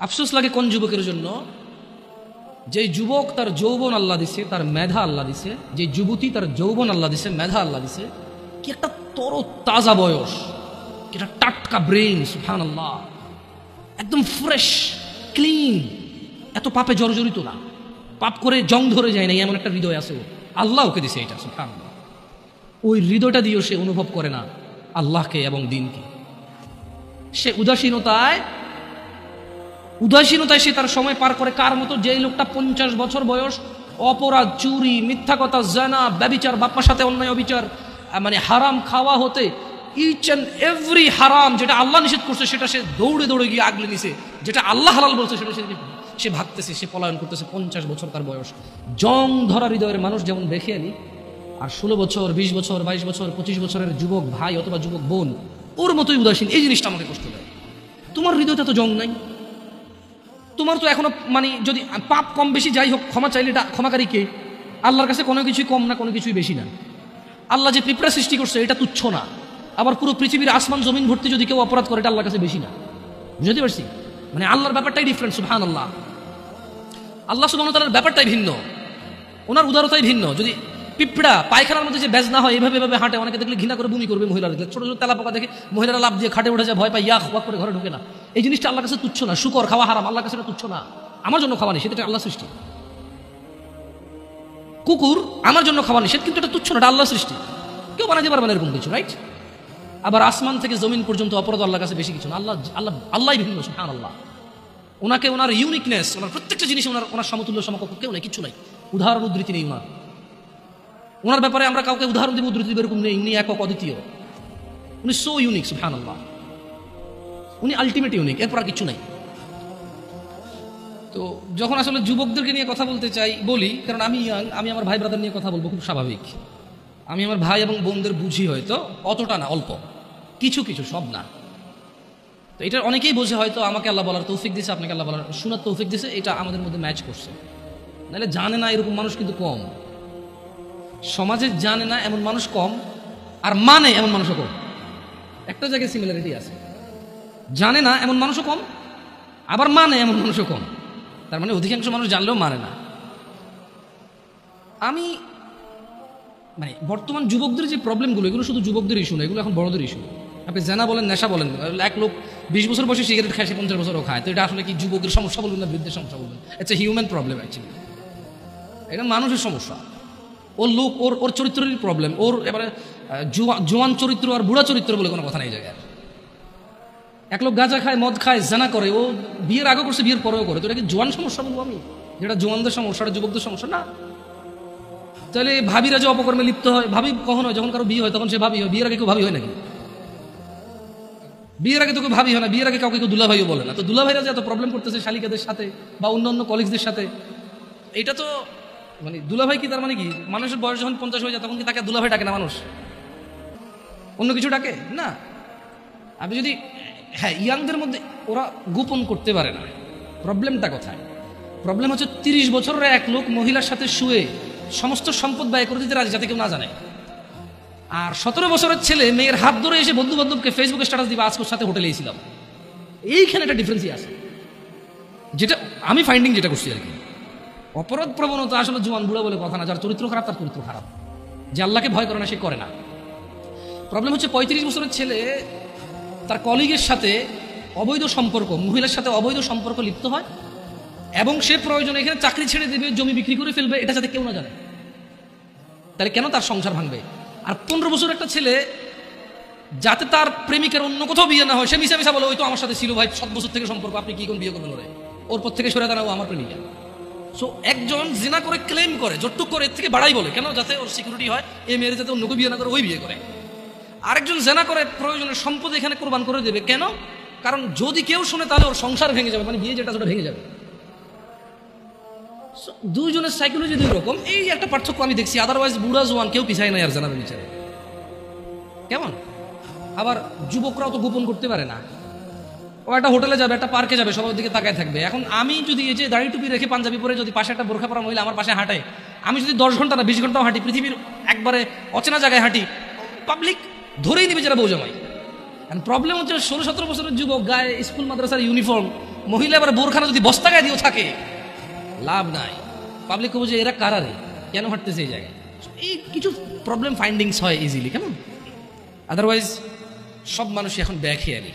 আফসোস লাগে কোন যুবকের জন্য, যে যুবক তার যৌবন আল্লাহ দিছে, তার মেধা আল্লাহ দিছে, যে যুবতী তার যৌবন আল্লাহ দিছে, মেধা আল্লাহ দিছে, কি একটা তর তাজা বয়স, কি একটা টাটকা ব্রেন, সুবহানাল্লাহ, একদম ফ্রেশ ক্লিন, এত পাপে জর্জরিত না, পাপ করে জং ধরে যায় না, এমন একটা হৃদয় আছে আল্লাহ ওকে দিছে এটা, সুবহানাল্লাহ। ওই হৃদয়টা দিয়েও সে অনুভব করে না আল্লাহকে এবং দিনকে। সে উদাসীনতায় সে তার সময় পার করে। কার মতো? যে লোকটা 50 বছর বয়স অপরাধ, চুরি, মিথ্যা কথা, জানা, ব্যভিচার, বাপ্পার সাথে অন্যায় অবিচার, মানে হারাম খাওয়া হতে ইচ অ্যান্ড এভরি হারাম যেটা আল্লাহ নিষেধ করছে সেটা সে দৌড়ে দৌড়ে গিয়ে আগলে নিছে, যেটা আল্লাহ হালাল বলছে সেটা সে ভাগতেছে, সে পলায়ন করতেছে। 50 বছর তার বয়স। জং ধরা হৃদয়ের মানুষ যেমন দেখে আনি, আর 16 বছর, 20 বছর, 22 বছর, 25 বছরের যুবক ভাই অথবা যুবক বোন ওর মতোই উদাসীন। এই জিনিসটা আমাকে কষ্ট দেয়। তোমার হৃদয়টা তো জং নাই, তোমার তো এখনো মানে যদি পাপ কম বেশি যাই হোক, ক্ষমা চাইলে এটা ক্ষমাকারী কে? আল্লাহর কাছে কোনো কিছুই কম না, কোনো কিছুই বেশি না। আল্লাহ যে পিঁপড়া সৃষ্টি করছে এটা তুচ্ছ না, আবার পুরো পৃথিবীর আসমান জমিন ভর্তি যদি কেউ অপরাধ করে এটা আল্লাহর কাছে বেশি না। বুঝতে পারছি? মানে আল্লাহর ব্যাপারটাই ডিফারেন্ট, সুবহানাল্লাহ। আল্লাহ সুবহানাহু ওয়া তাআলার ব্যাপারটাই ভিন্ন, ওনার উদারতাই ভিন্ন। যদি পিঁপড়া পায়খানার মধ্যে যে বেজ না হয়, এভাবে এভাবে হাঁটে, অনেকে দেখলে ঘৃণা করে বমি করবে, মহিলারা দেখলে ছোট ছোট তেলাপোকা দেখে মহিলারা লাভ দিয়ে খাটে উঠে যায়, ভয় পায়, ইয়াক ওয়াক করে ঘরে ঢুকে না। এই জিনিসটা আল্লাহর কাছে তুচ্ছ না। শুকর খাওয়া হারাম, আল্লাহর কাছে এটা তুচ্ছ না। আমার জন্য খাওয়া নিষেধ, এটা আল্লাহ সৃষ্টি। কুকুর আমার জন্য খাওয়া নিষেধ, কিন্তু এটা তুচ্ছ না, এটা আল্লাহ সৃষ্টি, কেউ বানাতে পারবে না এরকম কিছু, রাইট? আবার আসমান থেকে জমিন পর্যন্ত অপরাধ আল্লাহর কাছে বেশি কিছু না। আল্লাহ ভিন্ন, সুবহানাল্লাহ। ওনাকে ওনার ইউনিকনেস, ওনার প্রত্যেকটা জিনিস ওনার সমতুল্য সমকক্ষ কেউ নেই, কিছু নাই, উদাহরণ উদ্ধৃতি নেই ওনার ব্যাপারে। আমরা কাউকে উদাহরণ দিব, উদ্ধৃতি এরকম নেই। উনি একক, অদ্বিতীয়, উনি সো ইউনিক, সুবহানাল্লাহ। উনি আলটিমেট ইউনিক, এরপর আর কিছু নাই। তো যখন আসলে যুবকদেরকে নিয়ে কথা বলতে চাই বলি, কারণ আমি ইয়াং, আমি আমার ভাই ব্রাদার নিয়ে কথা বলবো, খুব স্বাভাবিক। আমি আমার ভাই এবং বোনদের বুঝি, হয়তো অতটা না, অল্প কিছু কিছু, সব না। তো এটা অনেকেই বোঝে, হয়তো আমাকে আল্লাহ বলার তৌফিক দিছে, আপনাকে আল্লাহ বলার শোনার তৌফিক দিছে, এটা আমাদের মধ্যে ম্যাচ করছে। নাহলে জানে না এরকম মানুষ কিন্তু কম, সমাজে জানে না এমন মানুষ কম, আর মানে এমন মানুষও কম। একটা জায়গায় সিমিলারিটি আছে, জানে না এমন মানুষও কম, আবার মানে এমন মানুষও কম। তার মানে অধিকাংশ মানুষ জানলেও মানে না। আমি মানে বর্তমান যুবকদের যে প্রবলেমগুলো, এগুলো শুধু যুবকদের ইস্যু না, এগুলো এখন বড়দের ইস্যু। আপনি জানা বলেন, নেশা বলেন, এক লোক 20 বছর বয়সে সিগারেট খায়, সে 50 বছরও খায়। তো এটা আসলে কি যুবকের সমস্যা বলবেন না বৃদ্ধের সমস্যা বলবেন? It's a human problem actually. এটা মানুষের সমস্যা। ওর লোক, ওর চরিত্রেরই প্রবলেম। ওর এবারে জোয়ান চরিত্র আর বুড়া চরিত্র বলে কোনো কথা নেই জায়গায়। এক লোক গাঁজা খায়, মদ খায়, জানা করে, ও বিয়ের আগে করছে, বিয়ের পরেও করে। তো এটা কি জোয়ান সমস্যা বলবো আমি? যেটা জোয়ানদের সমস্যা, যুবকদের সমস্যা না। তাহলে ভাবিরা যে অপকর্মে লিপ্ত হয়, ভাবি কখন হয়? যখন কারো বিয়ে হয় তখন সে ভাবি হয়। বিয়ের আগে কেউ ভাবি হয় নাকি? বিয়ের আগে তো কেউ ভাবি হয় না। বিয়ের আগে কাউকে কেউ দুলাভাইও বলে না। তো দুলাভাইরা যে এত প্রবলেম করতেছে শালিকাদের সাথে বা অন্যান্য কলিগদের সাথে, এটা তো মানে দুলাভাই কি তার মানে কি মানুষের বয়স যখন 50 হয়ে যায় তখন কি তাকে দুলাভাই ডাকে না মানুষ? অন্য কিছু ডাকে না। আপনি যদি, হ্যাঁ, ইয়াংদের মধ্যে ওরা গোপন করতে পারে না। প্রবলেমটা কোথায়? প্রবলেম হচ্ছে 30 বছরের এক লোক মহিলার সাথে শুয়ে সমস্ত সম্পদ ব্যয় করে দিতে রাজি, যাতে কেউ না জানে। আর 17 বছরের ছেলে মেয়ের হাত ধরে এসে বন্ধু বান্ধবকে ফেসবুকে স্ট্যাটাস দিবে, আজকের সাথে হোটেলে এসেছিলাম। এইখানে একটা ডিফারেন্সই আছে, যেটা আমি ফাইন্ডিং যেটা করছি আর কি। অপরাধ প্রবণতা আসলে জোয়ান বুড়া বলে কথা না। যার চরিত্র খারাপ তার চরিত্র খারাপ, যে আল্লাহকে ভয় করে না সে করে না। প্রবলেম হচ্ছে 35 বছরের ছেলে তার কলিগের সাথে অবৈধ সম্পর্ক, মহিলার সাথে অবৈধ সম্পর্ক লিপ্ত হয়, এবং সে প্রয়োজনে এখানে চাকরি ছেড়ে দেবে, জমি বিক্রি করে ফেলবে, এটা যাতে কেউ না জানে। তাহলে কেন তার সংসার ভাঙবে? আর 15 বছর একটা ছেলে, যাতে তার প্রেমিকের অন্য কোথাও বিয়ে না হয়, সে মিশা মিশা বলে, ওই তো আমার সাথে ছিল ভাই 7 বছর থেকে সম্পর্ক, আপনি কি কোন বিয়ে করবেন ওরে? ওর পর থেকে সরে দাঁড়াও আমার প্রেমিকা। সো একজন জিনা করে ক্লেম করে, যতটুক করে এর থেকে বাড়াই বলে, কেন? যাতে ওর সিকিউরিটি হয়, এই মেয়ের যাতে অন্যকে বিয়ে না করে ওই বিয়ে করে। আরেকজন জেনা করে প্রয়োজনের সম্পদ এখানে কোরবান করে দেবে, কেন? কারণ যদি কেউ শুনে তাহলে ওর সংসার ভেঙে যাবে, মানে বিয়ে যেটা সেটা ভেঙে যাবে। দুইজনের সাইকোলজি দুই রকম, এই একটা পার্থক্য আমি দেখছি। আদারওয়াইজ বুড়া জোয়ান কেউ পিছায় নাই আর জানাবে বিচারে। কেমন? আবার যুবকরাও তো গোপন করতে পারে না। ও একটা হোটেলে যাবে, একটা পার্কে যাবে, সবার দিকে তাকায় থাকবে। এখন আমি যদি এই যে দাড়ি টুপি রেখে পাঞ্জাবি পরে যদি পাশে একটা বোরখা পরা মহিলা আমার পাশে হাঁটে, আমি যদি 10 ঘন্টা না 20 ঘন্টাও হাঁটি, পৃথিবীর একবারে অচেনা জায়গায় হাঁটি, পাবলিক ধরেই দিবে যারা বউ জামাই। প্রবলেম হচ্ছে 16-17 বছরের যুবক, গায়ে স্কুল মাদ্রাসার ইউনিফর্ম, মহিলা আবার বোরখানা যদি বস্তা গায়ে দিয়েও থাকে লাভ নাই, পাবলিক বুঝে এরা কারারে কেন হাঁটতেছে এই জায়গায়। এই কিছু প্রবলেম ফাইন্ডিংস হয় ইজিলি, কেমন? আদারওয়াইজ সব মানুষ এখন ব্যাগ খেয়ালি।